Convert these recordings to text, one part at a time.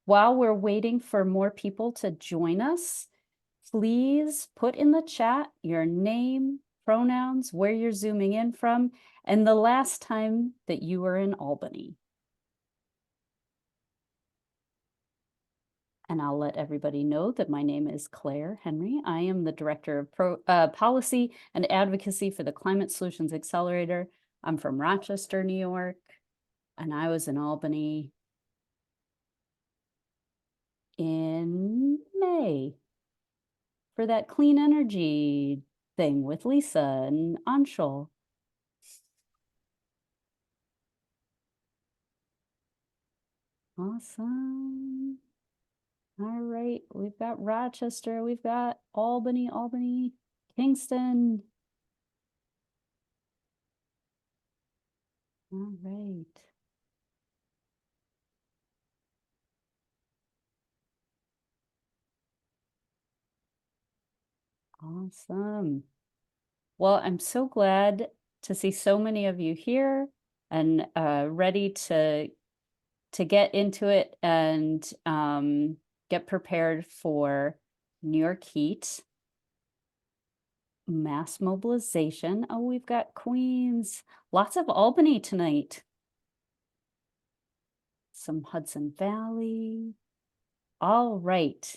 While we're waiting for more people to join us, please put in the chat your name, pronouns, where you're zooming in from, and the last time that you were in Albany. And I'll let everybody know that my name is Claire Henry. I am the Director of Policy and Advocacy for the Climate Solutions Accelerator. I'm from Rochester, New York, and I was in Albany in May for that clean energy thing with Lisa and Anshul. Awesome. All right, we've got Rochester, we've got Albany, Kingston. All right. Awesome. Well, I'm so glad to see so many of you here and ready to get into it and get prepared for New York Heat. Mass mobilization. Oh, we've got Queens. Lots of Albany tonight. Some Hudson Valley. All right.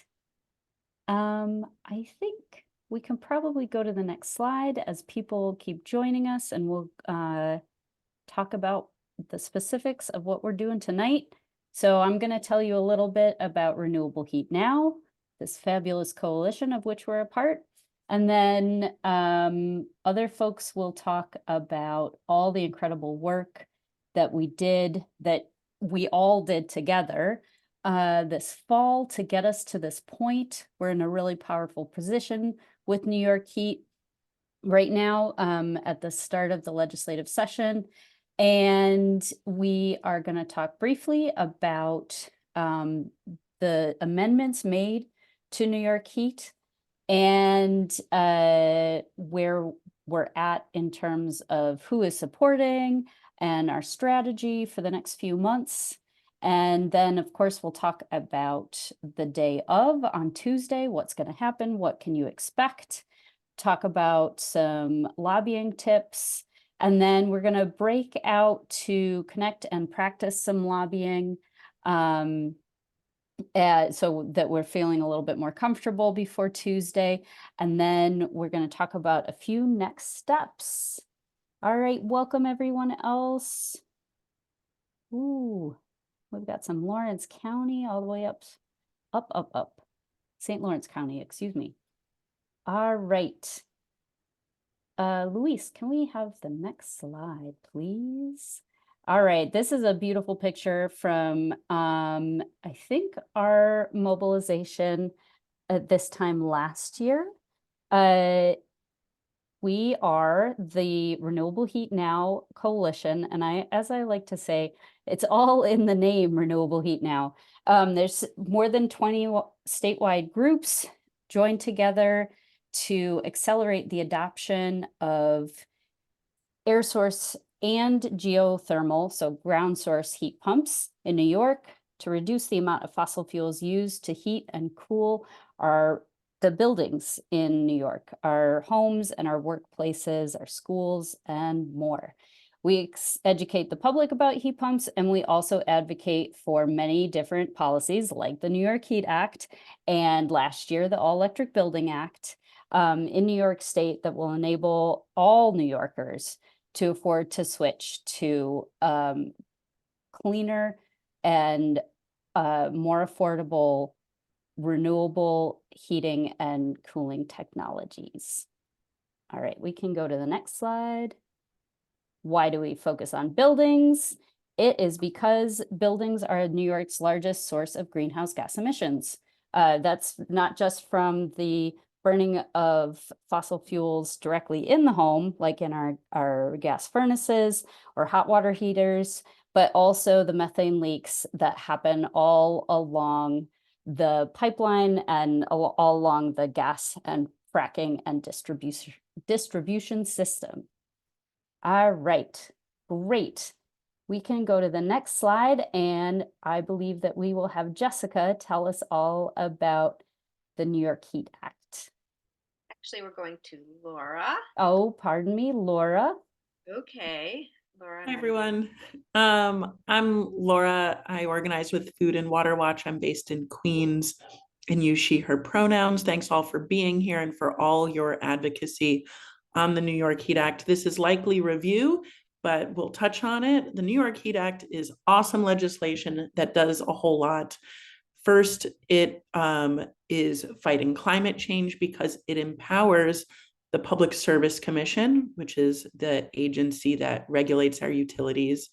I think we can probably go to the next slide as people keep joining us, and we'll talk about the specifics of what we're doing tonight. So I'm going to tell you a little bit about Renewable Heat Now, this fabulous coalition of which we're a part. And then other folks will talk about all the incredible work that we all did together this fall to get us to this point. We're in a really powerful position with New York Heat right now at the start of the legislative session. And we are going to talk briefly about the amendments made to New York Heat and where we're at in terms of who is supporting and our strategy for the next few months. And then, of course, we'll talk about the day of on Tuesday, what's going to happen, what can you expect, talk about some lobbying tips, and then we're going to break out to connect and practice some lobbying so that we're feeling a little bit more comfortable before Tuesday. And then we're going to talk about a few next steps. All right, welcome everyone else. Ooh, we've got some Lawrence County all the way up. St. Lawrence County, excuse me. All right. Luis, can we have the next slide, please? All right, this is a beautiful picture from, I think, our mobilization at this time last year. We are the Renewable Heat Now Coalition, and as I like to say, it's all in the name Renewable Heat Now. There's more than 20 statewide groups joined together to accelerate the adoption of air source and geothermal, so ground source heat pumps in New York to reduce the amount of fossil fuels used to heat and cool the buildings in New York, our homes and our workplaces, our schools, and more. We educate the public about heat pumps, and we also advocate for many different policies like the New York Heat Act and last year, the All Electric Building Act in New York State that will enable all New Yorkers to afford to switch to cleaner and more affordable renewable heating and cooling technologies. All right, we can go to the next slide. Why do we focus on buildings? It is because buildings are New York's largest source of greenhouse gas emissions. That's not just from the burning of fossil fuels directly in the home, like in our gas furnaces or hot water heaters, but also the methane leaks that happen all along the pipeline and all along the gas and fracking and distribution system. All right, great. we can go to the next slide, and I believe that we will have Jessica tell us all about the New York Heat Act. Actually, we're going to Laura. Oh, pardon me, Laura. Okay, Laura. Hi, everyone. I'm Laura. I organize with Food and Water Watch. I'm based in Queens and use she, her pronouns. Thanks all for being here and for all your advocacy on the New York Heat Act. This is likely review, but we'll touch on it. The New York Heat Act is awesome legislation that does a whole lot. First, it is fighting climate change because it empowers the Public Service Commission, which is the agency that regulates our utilities,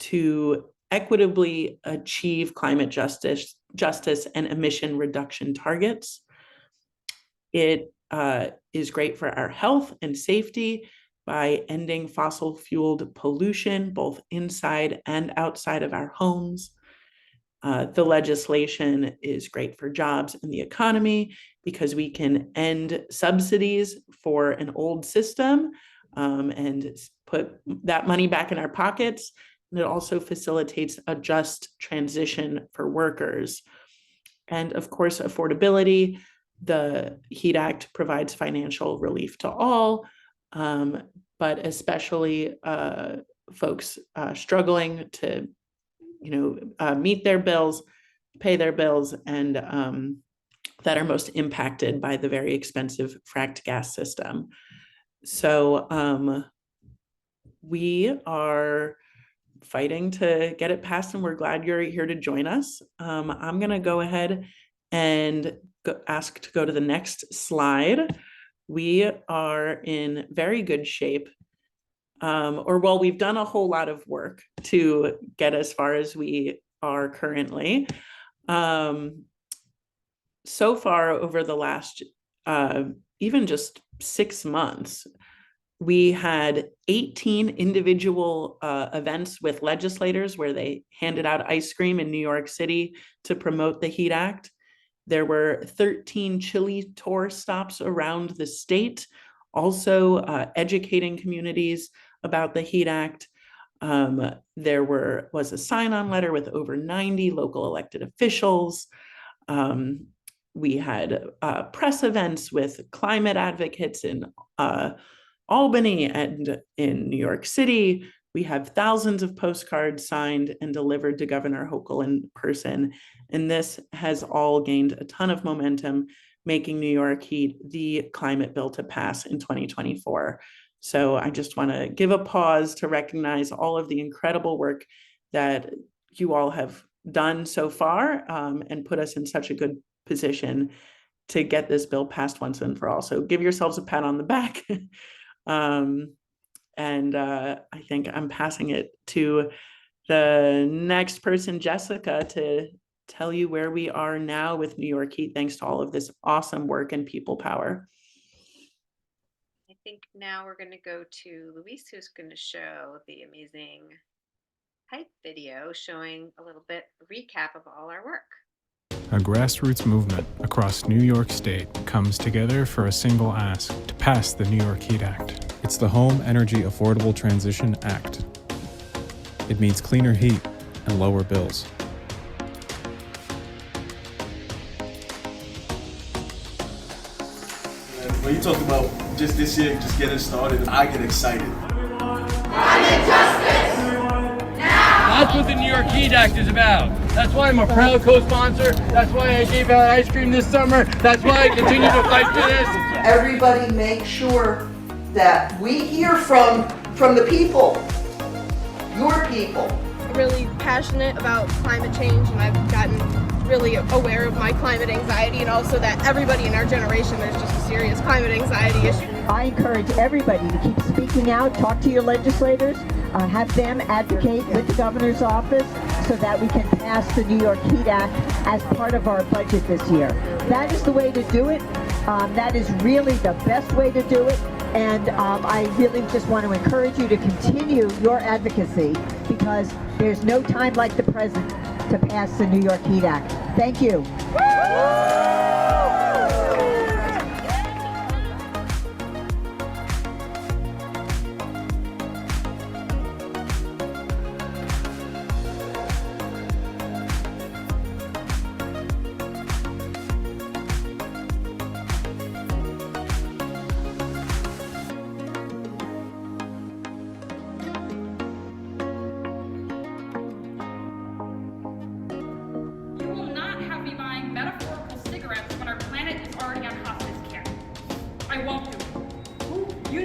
to equitably achieve climate justice and emission reduction targets. It is great for our health and safety by ending fossil fueled pollution, both inside and outside of our homes. The legislation is great for jobs and the economy because we can end subsidies for an old system and put that money back in our pockets. And it also facilitates a just transition for workers. And of course, affordability. The HEAT Act provides financial relief to all, but especially folks struggling to meet their bills, pay their bills, and that are most impacted by the very expensive fracked gas system. So we are fighting to get it passed, and we're glad you're here to join us. I'm going to go ahead and ask to go to the next slide. We are in very good shape. We've done a whole lot of work to get as far as we are currently. So far, over the last even just 6 months, we had 18 individual events with legislators where they handed out ice cream in New York City to promote the HEAT Act. There were 13 chili tour stops around the state, also educating communities about the HEAT Act. There was a sign-on letter with over 90 local elected officials. We had press events with climate advocates in Albany and in New York City. We have thousands of postcards signed and delivered to Governor Hochul in person. And this has all gained a ton of momentum, making New York Heat the climate bill to pass in 2024. So I just want to give a pause to recognize all of the incredible work that you all have done so far and put us in such a good position to get this bill passed once and for all. So give yourselves a pat on the back. I think I'm passing it to the next person, Jessica, to tell you where we are now with New York Heat, thanks to all of this awesome work and people power. I think now we're going to go to Luis, who's going to show the amazing hype video showing a little bit recap of all our work. A grassroots movement across New York State comes together for a single ask to pass the New York Heat Act. It's the Home Energy Affordable Transition Act. It means cleaner heat and lower bills. When you talk about just this year, just getting started, I get excited. Climate justice! Now! That's what the New York Heat Act is about. That's why I'm a proud co-sponsor. That's why I gave out ice cream this summer. That's why I continue to fight for this. Everybody make sure that we hear from the people, your people. I'm really passionate about climate change, and I've gotten really aware of my climate anxiety, and also that everybody in our generation, there's just a serious climate anxiety issue. I encourage everybody to keep speaking out, talk to your legislators, have them advocate with the governor's office so that we can pass the New York Heat Act as part of our budget this year. That is the way to do it. That is really the best way to do it. And I really just want to encourage you to continue your advocacy, because there's no time like the present to pass the New York Heat Act. Thank you.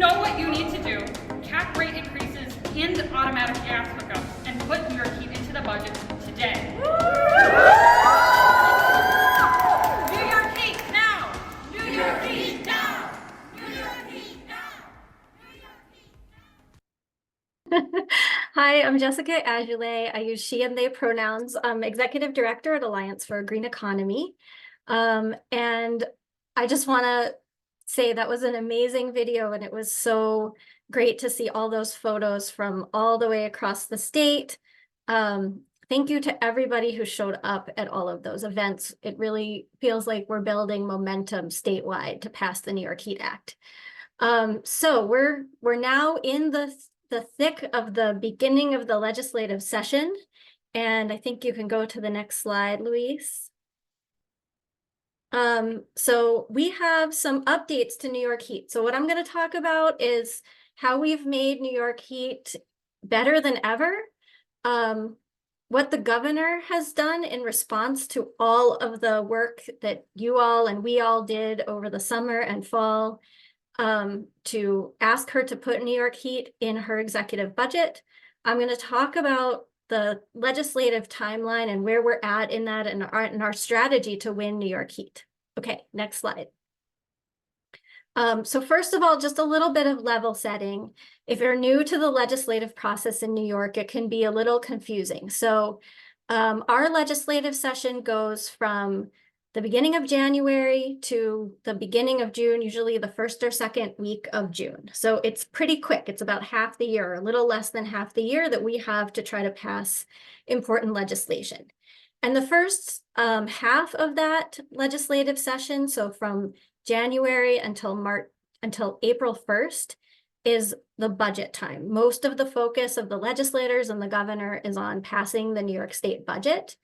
know what you need to do. Cap rate increases and automatic gas hookups, and put New York Heat into the budget today. New York Heat now! New York Heat now! New York Heat now! Hi, I'm Jessica Ajoulay. I use she and they pronouns. I'm executive director at Alliance for a Green Economy. And I just want to say that was an amazing video, and it was so great to see all those photos from all the way across the state. Thank you to everybody who showed up at all of those events. It really feels like we're building momentum statewide to pass the New York Heat Act. So we're now in the thick of the beginning of the legislative session. And I think you can go to the next slide, Luis. So we have some updates to New York Heat. So what I'm going to talk about is how we've made New York Heat better than ever. What the governor has done in response to all of the work that you all and we all did over the summer and fall, to ask her to put New York Heat in her executive budget. I'm going to talk about the legislative timeline and where we're at in that, and our strategy to win New York Heat. Okay, next slide. So first of all, just a little bit of level setting. If you're new to the legislative process in New York, it can be a little confusing. So our legislative session goes from the beginning of January to the beginning of June, usually the first or second week of June. So it's pretty quick. It's about half the year, a little less than half the year that we have to try to pass important legislation. And the first half of that legislative session, so from January until April 1st, is the budget time. Most of the focus of the legislators and the governor is on passing the New York State budget.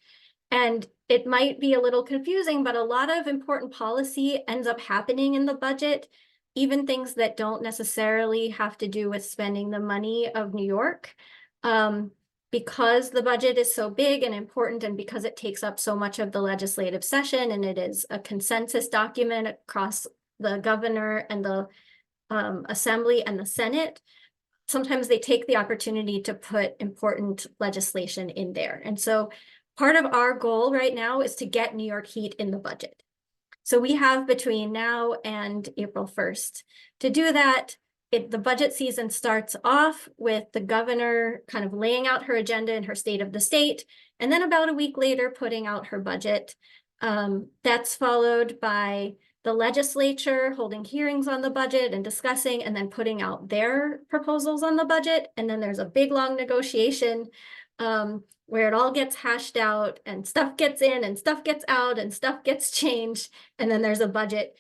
And it might be a little confusing, but a lot of important policy ends up happening in the budget, even things that don't necessarily have to do with spending the money of New York. Because the budget is so big and important, and because it takes up so much of the legislative session, and it is a consensus document across the governor and the Assembly and the Senate, sometimes they take the opportunity to put important legislation in there. And so part of our goal right now is to get New York Heat in the budget. So we have between now and April 1st to do that. The budget season starts off with the governor kind of laying out her agenda in her state of the state, and then about a week later putting out her budget. That's followed by the legislature holding hearings on the budget and discussing, and then putting out their proposals on the budget. And then there's a big long negotiation where it all gets hashed out, and stuff gets in and stuff gets out and stuff gets changed. And then there's a budget,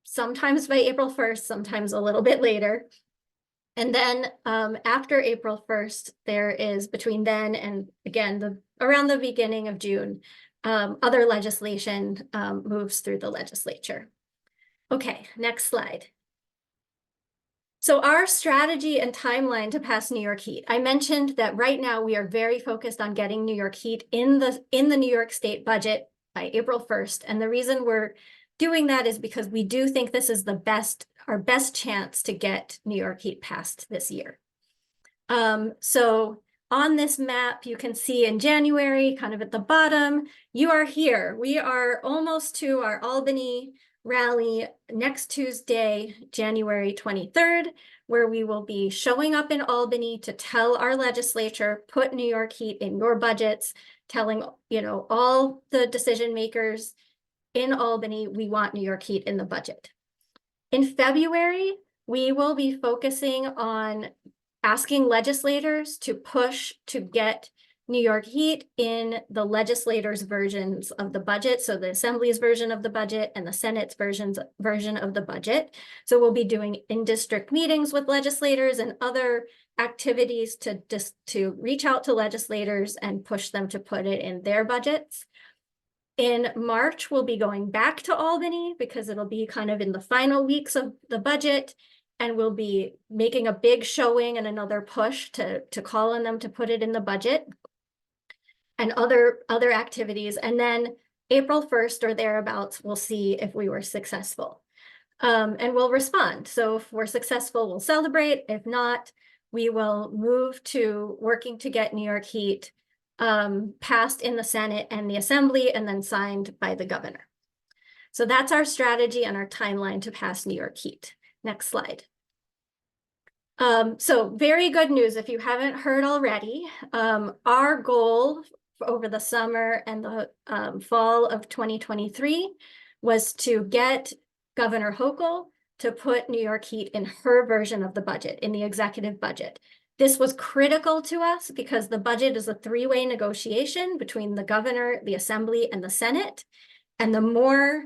sometimes by April 1st, sometimes a little bit later. And then after April 1st, there is, between then and again, around the beginning of June, other legislation moves through the legislature. Okay, next slide. So our strategy and timeline to pass New York Heat. I mentioned that right now we are very focused on getting New York Heat in the New York State budget by April 1st. And the reason we're doing that is because we do think this is our best chance to get New York Heat passed this year. So on this map, you can see in January, kind of at the bottom, you are here. We are almost to our Albany rally next Tuesday, January 23rd, where we will be showing up in Albany to tell our legislature, put New York Heat in your budgets, telling, all the decision makers in Albany, we want New York Heat in the budget. In February, we will be focusing on asking legislators to push to get New York Heat in the legislators' versions of the budget, so the Assembly's version of the budget and the Senate's version of the budget. So we'll be doing in-district meetings with legislators and other activities to reach out to legislators and push them to put it in their budgets. In March, we'll be going back to Albany because it'll be kind of in the final weeks of the budget, and we'll be making a big showing and another push to call on them to put it in the budget, and other activities. And then April 1st or thereabouts, we'll see if we were successful. and we'll respond. So if we're successful, we'll celebrate. If not, we will move to working to get New York Heat passed in the Senate and the Assembly and then signed by the governor. So that's our strategy and our timeline to pass New York Heat. Next slide. So very good news if you haven't heard already. Our goal over the summer and the fall of 2023 was to get Governor Hochul to put New York Heat in her version of the budget, in the executive budget. This was critical to us because the budget is a three-way negotiation between the governor, the Assembly, and the Senate. And the more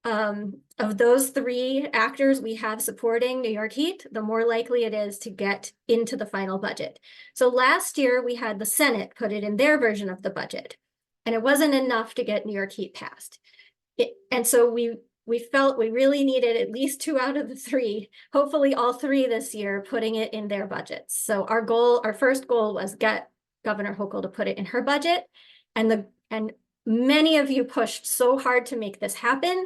of those three actors we have supporting New York Heat, the more likely it is to get into the final budget. So last year we had the Senate put it in their version of the budget, and it wasn't enough to get New York Heat passed. And so we felt we really needed at least 2 out of the 3, hopefully all 3 this year, putting it in their budgets. So our first goal was get Governor Hochul to put it in her budget, and many of you pushed so hard to make this happen,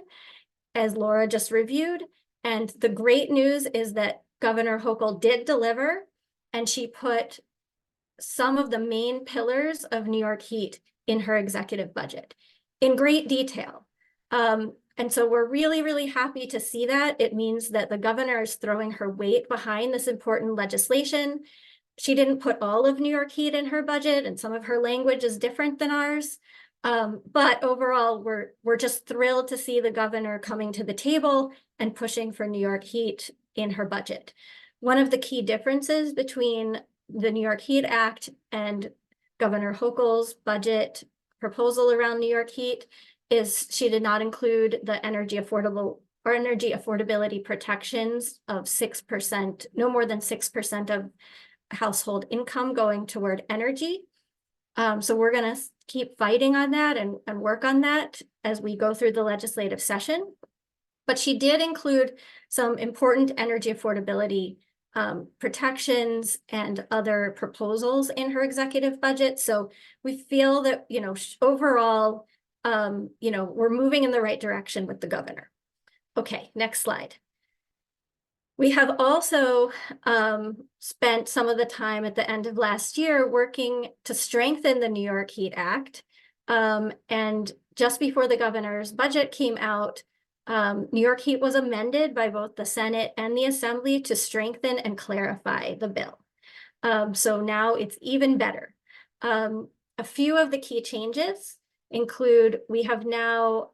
as Laura just reviewed. And the great news is that Governor Hochul did deliver, and she put some of the main pillars of New York Heat in her executive budget in great detail. And so we're really, really happy to see that. It means that the governor is throwing her weight behind this important legislation. She didn't put all of New York Heat in her budget, and some of her language is different than ours. But overall, we're just thrilled to see the governor coming to the table and pushing for New York Heat in her budget. One of the key differences between the New York Heat Act and Governor Hochul's budget proposal around New York Heat is she did not include the energy affordability protections of 6%, no more than 6% of household income going toward energy. So we're going to keep fighting on that and work on that as we go through the legislative session. But she did include some important energy affordability protections and other proposals in her executive budget. So we feel that, overall, we're moving in the right direction with the governor. Okay, next slide. We have also spent some of the time at the end of last year working to strengthen the New York Heat Act. And just before the governor's budget came out, New York Heat was amended by both the Senate and the Assembly to strengthen and clarify the bill. So now it's even better. A few of the key changes include we have now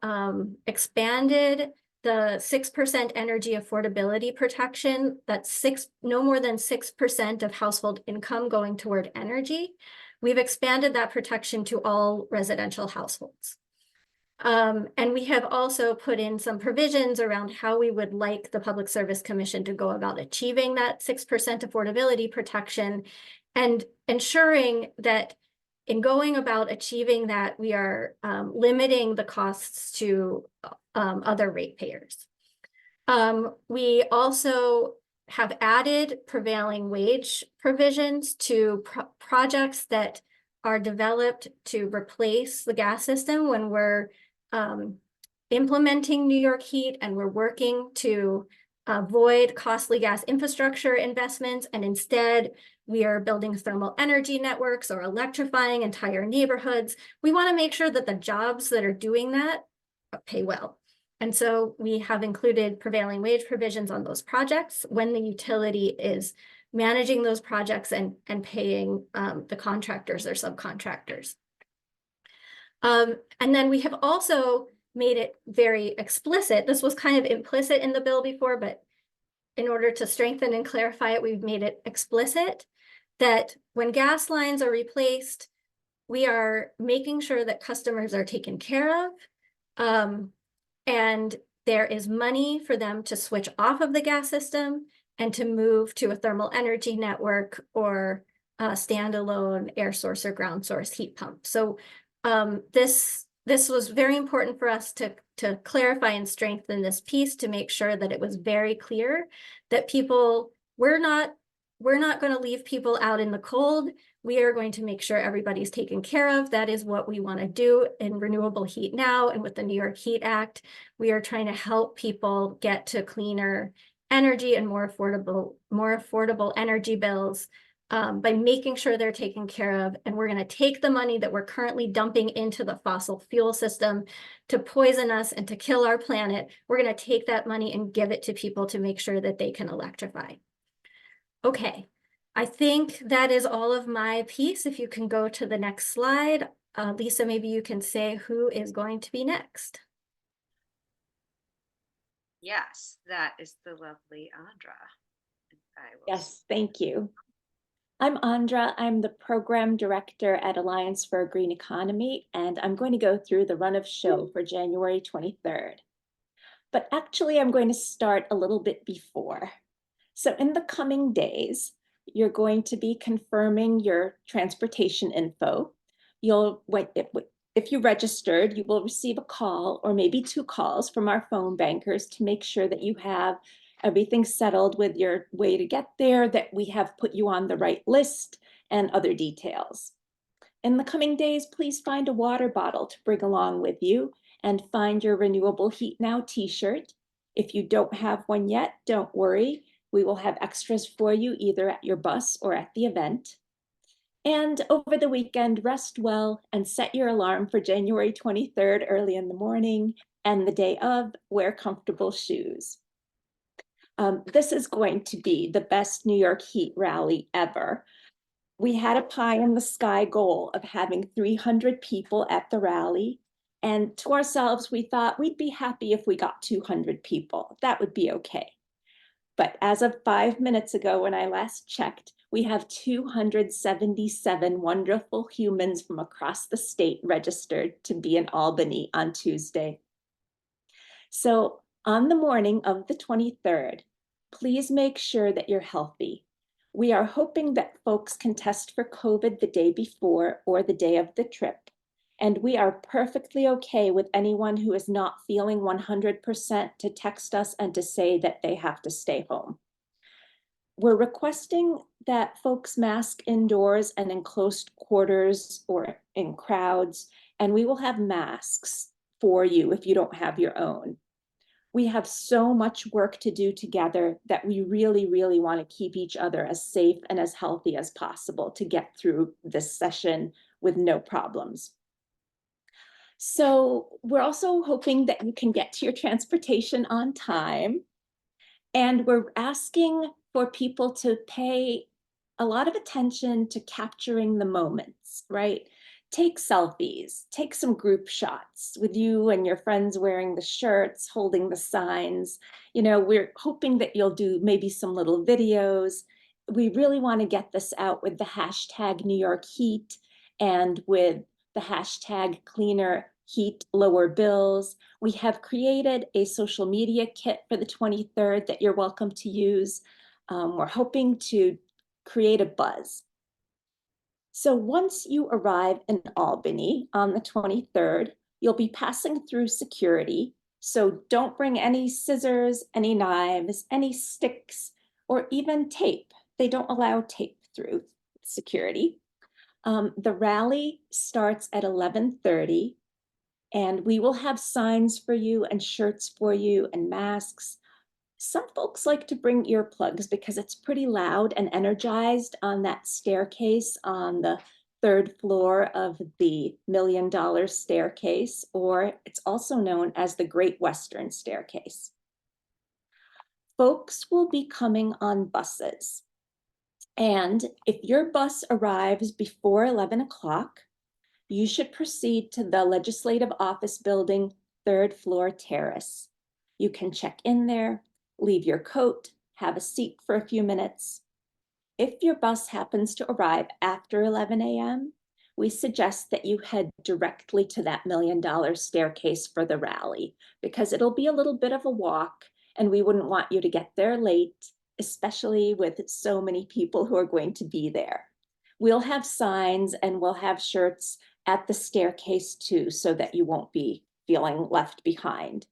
expanded the 6% energy affordability protection. That's no more than 6% of household income going toward energy. We've expanded that protection to all residential households. And we have also put in some provisions around how we would like the Public Service Commission to go about achieving that 6% affordability protection and ensuring that in going about achieving that, we are limiting the costs to other ratepayers. We also have added prevailing wage provisions to projects that are developed to replace the gas system when we're implementing New York Heat, and we're working to avoid costly gas infrastructure investments, and instead we are building thermal energy networks or electrifying entire neighborhoods. We want to make sure that the jobs that are doing that pay well. And so we have included prevailing wage provisions on those projects when the utility is managing those projects and paying the contractors or subcontractors. And then we have also made it very explicit. This was kind of implicit in the bill before, but in order to strengthen and clarify it, we've made it explicit that when gas lines are replaced, we are making sure that customers are taken care of, and there is money for them to switch off of the gas system and to move to a thermal energy network or a standalone air source or ground source heat pump. So this was very important for us to clarify and strengthen this piece to make sure that it was very clear that we're not we're not going to leave people out in the cold. We are going to make sure everybody's taken care of. That is what we want to do in Renewable Heat Now and with the New York Heat Act. We are trying to help people get to cleaner energy and more affordable energy bills by making sure they're taken care of. And we're going to take the money that we're currently dumping into the fossil fuel system to poison us and to kill our planet. We're going to take that money and give it to people to make sure that they can electrify. Okay, I think that is all of my piece. If you can go to the next slide. Lisa, maybe you can say who is going to be next. Yes, that is the lovely Andra. Yes, thank you. I'm Andra. I'm the program director at Alliance for a Green Economy, and I'm going to go through the run of show for January 23rd. But actually, I'm going to start a little bit before. So in the coming days, you're going to be confirming your transportation info. If you registered, you will receive a call or maybe 2 calls from our phone bankers to make sure that you have everything settled with your way to get there, that we have put you on the right list, and other details. In the coming days, please find a water bottle to bring along with you and find your Renewable Heat Now t-shirt. If you don't have one yet, don't worry. We will have extras for you either at your bus or at the event. And over the weekend, rest well and set your alarm for January 23rd early in the morning, and the day of, wear comfortable shoes. This is going to be the best New York Heat rally ever. We had a pie in the sky goal of having 300 people at the rally. And to ourselves, we thought we'd be happy if we got 200 people. That would be okay. But as of 5 minutes ago, when I last checked, we have 277 wonderful humans from across the state registered to be in Albany on Tuesday. So on the morning of the 23rd, please make sure that you're healthy. We are hoping that folks can test for COVID the day before or the day of the trip. And we are perfectly okay with anyone who is not feeling 100% to text us and to say that they have to stay home. We're requesting that folks mask indoors and in close quarters or in crowds, and we will have masks for you if you don't have your own. We have so much work to do together that we really, really want to keep each other as safe and as healthy as possible to get through this session with no problems. So we're also hoping that you can get to your transportation on time. And we're asking for people to pay a lot of attention to capturing the moments, right? Take selfies, take some group shots with you and your friends wearing the shirts, holding the signs. You know, we're hoping that you'll do maybe some little videos. We really want to get this out with the hashtag New York Heat and with the hashtag Cleaner Heat, Lower Bills. We have created a social media kit for the 23rd that you're welcome to use. We're hoping to create a buzz. So once you arrive in Albany on the 23rd, you'll be passing through security. So don't bring any scissors, any knives, any sticks, or even tape. They don't allow tape through security. The rally starts at 11:30, and we will have signs for you and shirts for you and masks. Some folks like to bring earplugs because it's pretty loud and energized on that staircase on the 3rd floor of the $1 Million Staircase, or it's also known as the Great Western Staircase. Folks will be coming on buses. And if your bus arrives before 11 o'clock, you should proceed to the Legislative Office Building, 3rd floor terrace. You can check in there, leave your coat, have a seat for a few minutes. If your bus happens to arrive after 11 a.m., we suggest that you head directly to that $1 Million Staircase for the rally, because it'll be a little bit of a walk and we wouldn't want you to get there late, especially with so many people who are going to be there. We'll have signs and we'll have shirts at the staircase too, so that you won't be feeling left behind.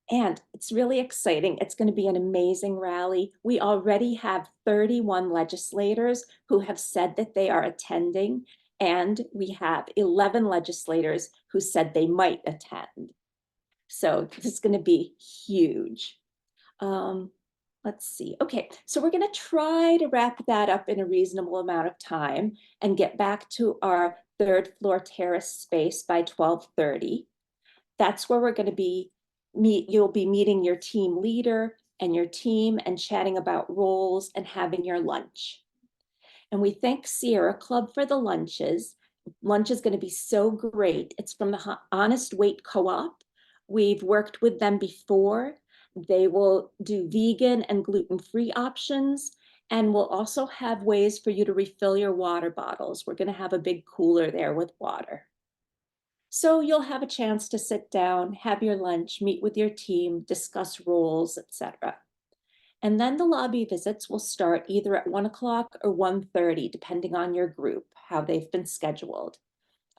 And it's really exciting. It's going to be an amazing rally. We already have 31 legislators who have said that they are attending, and we have 11 legislators who said they might attend. So this is going to be huge. Let's see. Okay, so we're going to try to wrap that up in a reasonable amount of time and get back to our third floor terrace space by 12:30. That's where we're going to be you'll be meeting your team leader and your team and chatting about roles and having your lunch. And we thank Sierra Club for the lunches. Lunch is going to be so great. It's from the Honest Weight Co-op. We've worked with them before. They will do vegan and gluten-free options, and we'll also have ways for you to refill your water bottles. We're going to have a big cooler there with water. So you'll have a chance to sit down, have your lunch, meet with your team, discuss roles, etc. And then the lobby visits will start either at 1 o'clock or 1:30, depending on your group, how they've been scheduled.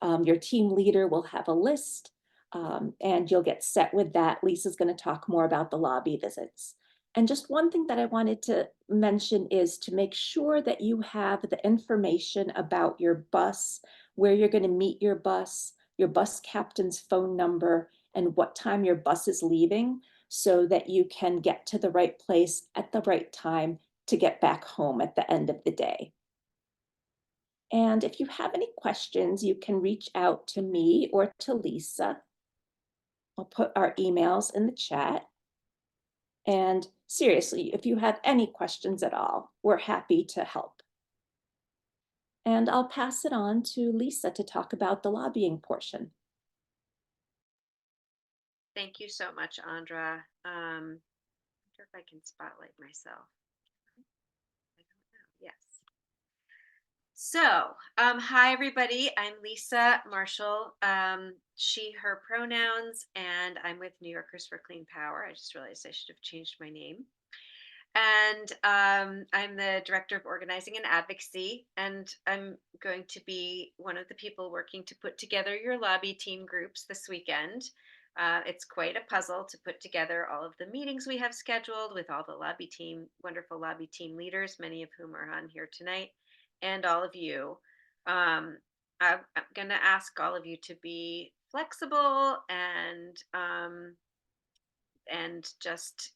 Your team leader will have a list, and you'll get set with that. Lisa's going to talk more about the lobby visits. And just one thing that I wanted to mention is to make sure that you have the information about your bus, where you're going to meet your bus captain's phone number, and what time your bus is leaving, so that you can get to the right place at the right time to get back home at the end of the day. And if you have any questions, you can reach out to me or to Lisa. I'll put our emails in the chat. And seriously, if you have any questions at all, we're happy to help. And I'll pass it on to Lisa to talk about the lobbying portion. Thank you so much, Andra. I wonder if I can spotlight myself. I don't know. Yes. So, hi everybody. I'm Lisa Marshall. She, her pronouns, and I'm with New Yorkers for Clean Power. I just realized I should have changed my name. And I'm the Director of Organizing and Advocacy, and I'm going to be one of the people working to put together your lobby team groups this weekend. It's quite a puzzle to put together all of the meetings we have scheduled with all the wonderful lobby team leaders, many of whom are on here tonight, and all of you. I'm going to ask all of you to be flexible and just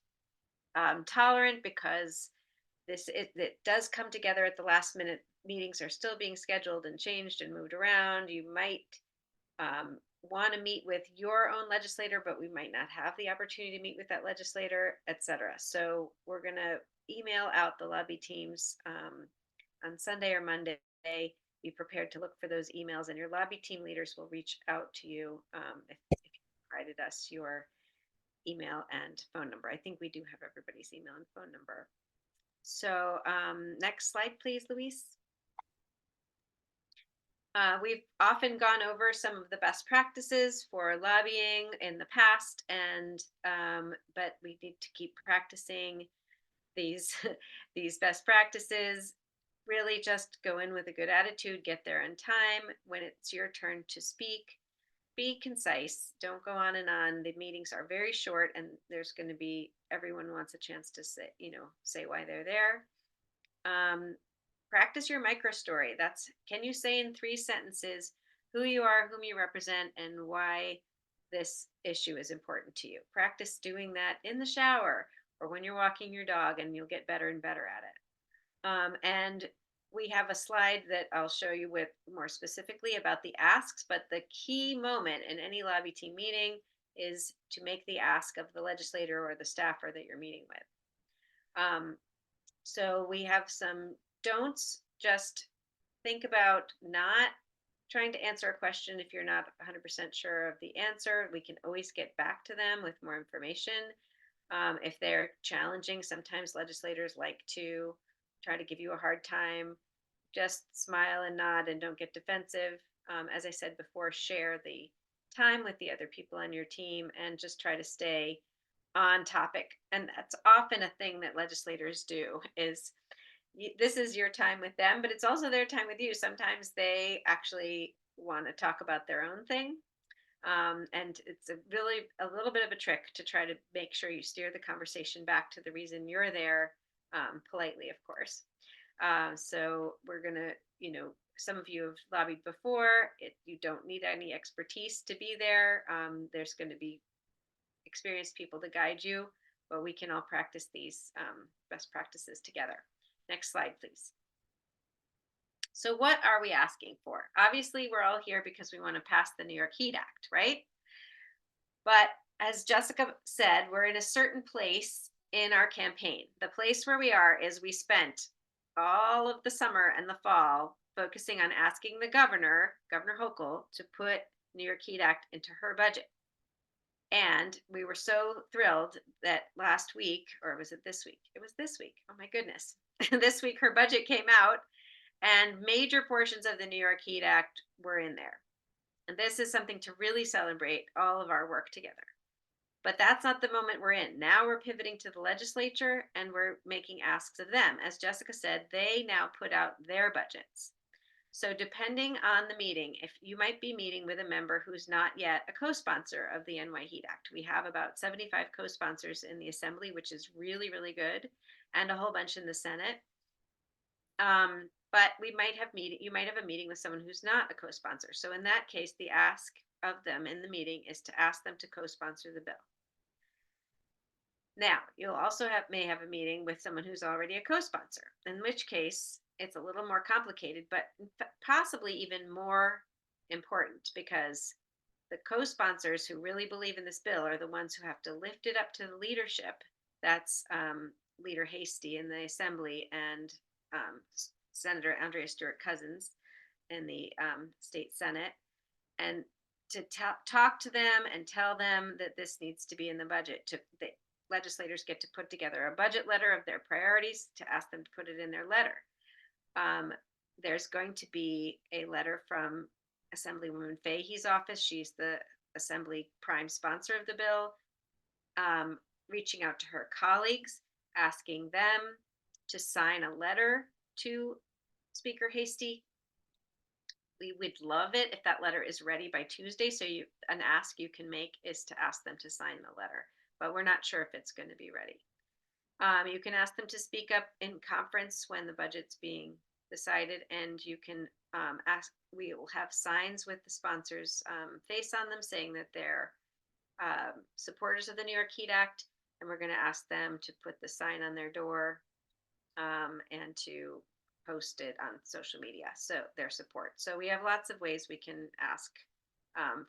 tolerant, because it does come together at the last minute. Meetings are still being scheduled and changed and moved around. You might want to meet with your own legislator, but we might not have the opportunity to meet with that legislator, etc. So we're going to email out the lobby teams on Sunday or Monday. Be prepared to look for those emails, and your lobby team leaders will reach out to you if you provided us your email and phone number. I think we do have everybody's email and phone number. So next slide, please, Luis. We've often gone over some of the best practices for lobbying in the past, and but we need to keep practicing these these best practices. Really just go in with a good attitude, get there in time. When it's your turn to speak, be concise. Don't go on and on. The meetings are very short, and there's going to be, everyone wants a chance to say why they're there. Practice your micro story. Can you say in 3 sentences who you are, whom you represent, and why this issue is important to you? Practice doing that in the shower or when you're walking your dog, and you'll get better and better at it. And we have a slide that I'll show you with more specifically about the asks, but the key moment in any lobby team meeting is to make the ask of the legislator or the staffer that you're meeting with. So we have some don'ts. Just think about not trying to answer a question if you're not 100% sure of the answer. We can always get back to them with more information. If they're challenging, sometimes legislators like to try to give you a hard time. Just smile and nod and don't get defensive. As I said before, share the time with the other people on your team and just try to stay on topic. And that's often a thing that legislators do, is this is your time with them, but it's also their time with you. Sometimes they actually want to talk about their own thing. And it's a little bit of a trick to try to make sure you steer the conversation back to the reason you're there, politely, of course. So we're gonna, some of you have lobbied before. You don't need any expertise to be there. There's going to be experienced people to guide you, but we can all practice these best practices together. Next slide, please. So what are we asking for? Obviously, we're all here because we want to pass the New York Heat Act, right? But as Jessica said, we're in a certain place in our campaign. The place where we are is we spent all of the summer and the fall focusing on asking the Governor Hochul, to put New York Heat Act into her budget. And we were so thrilled that last week, or was it this week? It was this week. Oh my goodness. This week her budget came out and major portions of the New York Heat Act were in there. And this is something to really celebrate all of our work together. But that's not the moment we're in. Now we're pivoting to the legislature and we're making asks of them. As Jessica said, they now put out their budgets. So depending on the meeting, if you might be meeting with a member who's not yet a co-sponsor of the NY Heat Act, we have about 75 co-sponsors in the Assembly, which is really, really good, and a whole bunch in the Senate. But you might have a meeting with someone who's not a co-sponsor. So in that case, the ask of them in the meeting is to ask them to co-sponsor the bill. Now, you'll also may have a meeting with someone who's already a co-sponsor, in which case it's a little more complicated, but possibly even more important, because the co-sponsors who really believe in this bill are the ones who have to lift it up to the leadership. That's Leader Hasty in the Assembly and Senator Andrea Stewart-Cousins in the state Senate, and to talk to them and tell them that this needs to be in the budget. The legislators get to put together a budget letter of their priorities to ask them to put it in their letter. There's going to be a letter from Assemblywoman Fahey's office. She's the Assembly prime sponsor of the bill, reaching out to her colleagues, asking them to sign a letter to Speaker Hasty. We would love it if that letter is ready by Tuesday. So an ask you can make is to ask them to sign the letter, but we're not sure if it's going to be ready. You can ask them to speak up in conference when the budget's being decided, and you can we will have signs with the sponsors' face on them saying that they're supporters of the New York Heat Act, and we're going to ask them to put the sign on their door and to post it on social media, so their support. So we have lots of ways we can ask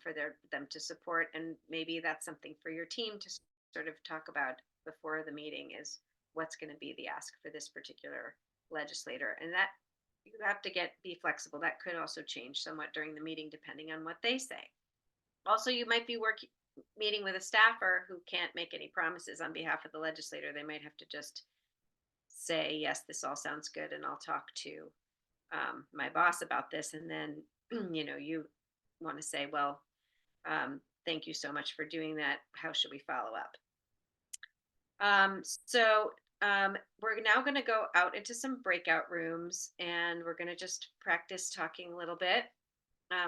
for them to support, and maybe that's something for your team to sort of talk about before the meeting, is what's going to be the ask for this particular legislator. And that you have to be flexible. That could also change somewhat during the meeting depending on what they say. Also, you might be meeting with a staffer who can't make any promises on behalf of the legislator. They might have to just say, yes, this all sounds good, and I'll talk to my boss about this. And then you want to say, well, thank you so much for doing that. How should we follow up? We're now going to go out into some breakout rooms, and we're going to just practice talking a little bit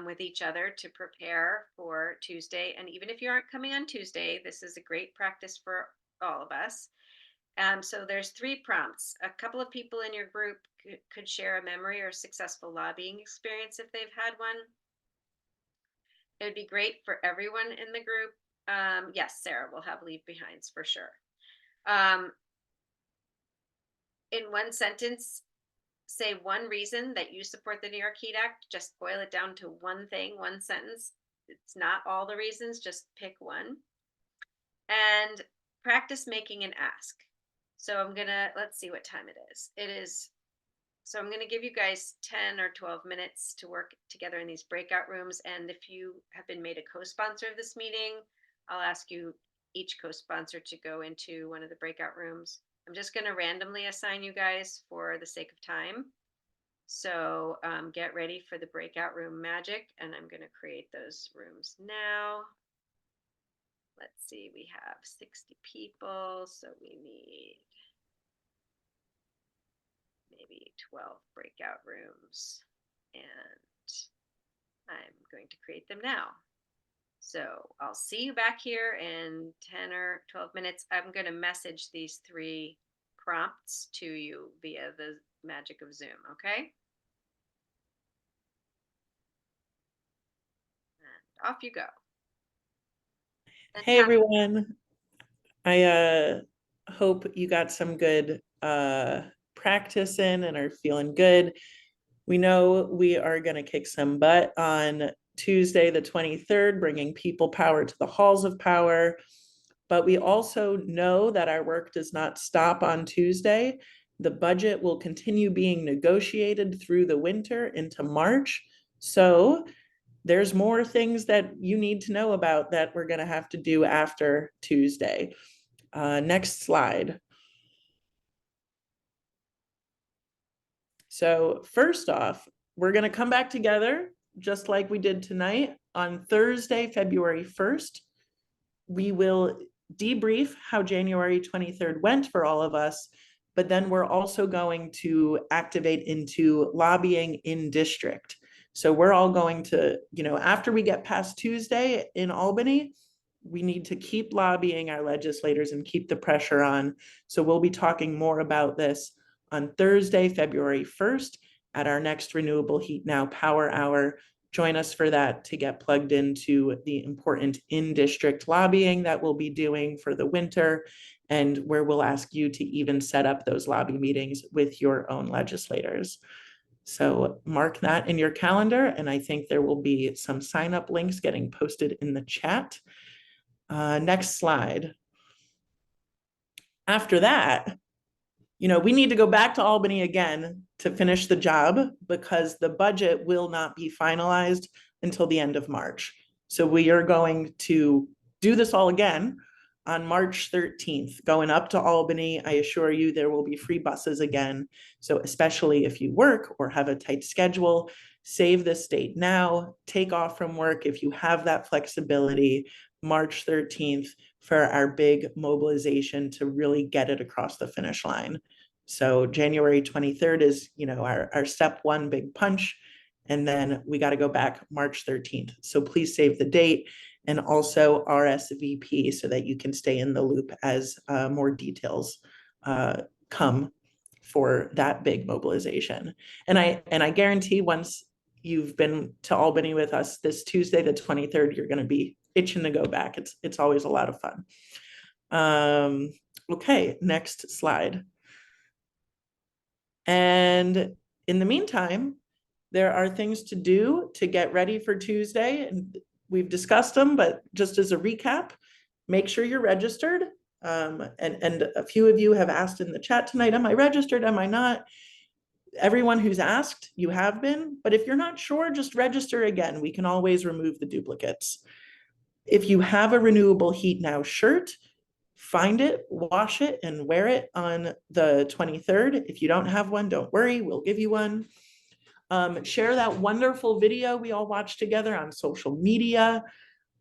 with each other to prepare for Tuesday. And even if you aren't coming on Tuesday, this is a great practice for all of us. So there's 3 prompts. A couple of people in your group could share a memory or successful lobbying experience if they've had one. It would be great for everyone in the group. Yes, Sarah will have leave behinds for sure. In one sentence, say one reason that you support the New York Heat Act. Just boil it down to one thing, one sentence. It's not all the reasons, just pick one. And practice making an ask. So let's see what time it is. So I'm going to give you guys 10 or 12 minutes to work together in these breakout rooms. And if you have been made a co-sponsor of this meeting, I'll ask you each co-sponsor to go into one of the breakout rooms. I'm just going to randomly assign you guys for the sake of time. So get ready for the breakout room magic, and I'm going to create those rooms now. Let's see, we have 60 people, so we need maybe 12 breakout rooms, and I'm going to create them now. So I'll see you back here in 10 or 12 minutes. I'm going to message these 3 prompts to you via the magic of Zoom, okay? And off you go. Hey everyone. I hope you got some good practice in and are feeling good. We know we are going to kick some butt on Tuesday, the 23rd, bringing people power to the halls of power. But we also know that our work does not stop on Tuesday. The budget will continue being negotiated through the winter into March. So there's more things that you need to know about that we're going to have to do after Tuesday. Next slide. So first off, we're going to come back together just like we did tonight on Thursday, February 1st. We will debrief how January 23rd went for all of us, but then we're also going to activate into lobbying in district. So we're all going to, after we get past Tuesday in Albany, we need to keep lobbying our legislators and keep the pressure on. So we'll be talking more about this on Thursday, February 1st at our next Renewable Heat Now Power Hour. Join us for that to get plugged into the important in-district lobbying that we'll be doing for the winter, and where we'll ask you to even set up those lobby meetings with your own legislators. So mark that in your calendar, and I think there will be some sign-up links getting posted in the chat. Next slide. After that, we need to go back to Albany again to finish the job because the budget will not be finalized until the end of March. So we are going to do this all again on March 13th, going up to Albany. I assure you there will be free buses again. So especially if you work or have a tight schedule, save this date now, take off from work if you have that flexibility. March 13th for our big mobilization to really get it across the finish line. So January 23rd is, our step one big punch. And then we got to go back March 13th. So please save the date and also RSVP so that you can stay in the loop as more details come for that big mobilization. And I guarantee once you've been to Albany with us this Tuesday, the 23rd, you're going to be itching to go back. It's always a lot of fun. Okay, next slide. And in the meantime, there are things to do to get ready for Tuesday, and we've discussed them, but just as a recap, make sure you're registered. And a few of you have asked in the chat tonight, am I registered? Am I not? Everyone who's asked, you have been, but if you're not sure, just register again. We can always remove the duplicates. If you have a Renewable Heat Now shirt, find it, wash it, and wear it on the 23rd. If you don't have one, don't worry, we'll give you one. Share that wonderful video we all watched together on social media.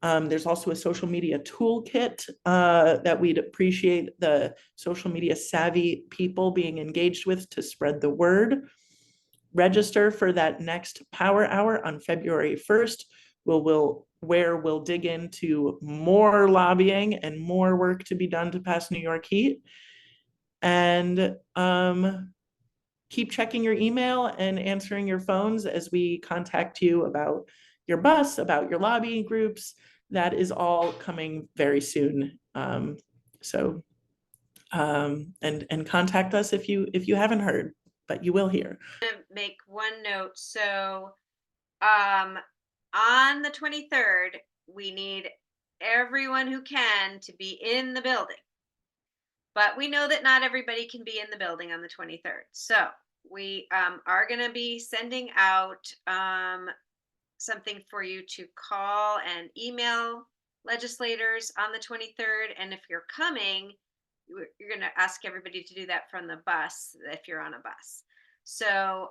There's also a social media toolkit that we'd appreciate the social media savvy people being engaged with to spread the word. Register for that next Power Hour on February 1st, where we'll dig into more lobbying and more work to be done to pass New York Heat. And keep checking your email and answering your phones as we contact you about your bus, about your lobbying groups. That is all coming very soon. And contact us if you haven't heard, but you will hear. I'm gonna make one note. So on the 23rd, we need everyone who can to be in the building. But we know that not everybody can be in the building on the 23rd. So we are going to be sending out something for you to call and email legislators on the 23rd. And if you're coming, you're going to ask everybody to do that from the bus if you're on a bus. So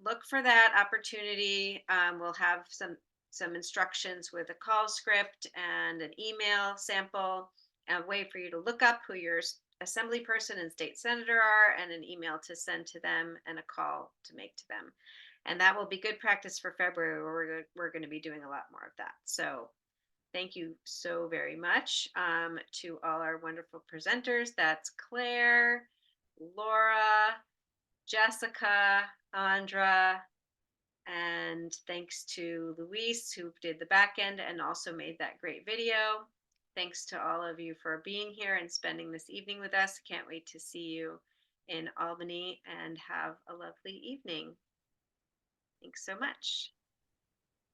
look for that opportunity. We'll have some instructions with a call script and an email sample, a way for you to look up who your assembly person and state senator are, and an email to send to them and a call to make to them. And that will be good practice for February, where we're going to be doing a lot more of that. So Thank you so very much to all our wonderful presenters. That's Claire, Laura, Jessica, Andra, and thanks to Luis, who did the back end and also made that great video. Thanks to all of you for being here and spending this evening with us. Can't wait to see you in Albany, and have a lovely evening. Thanks so much.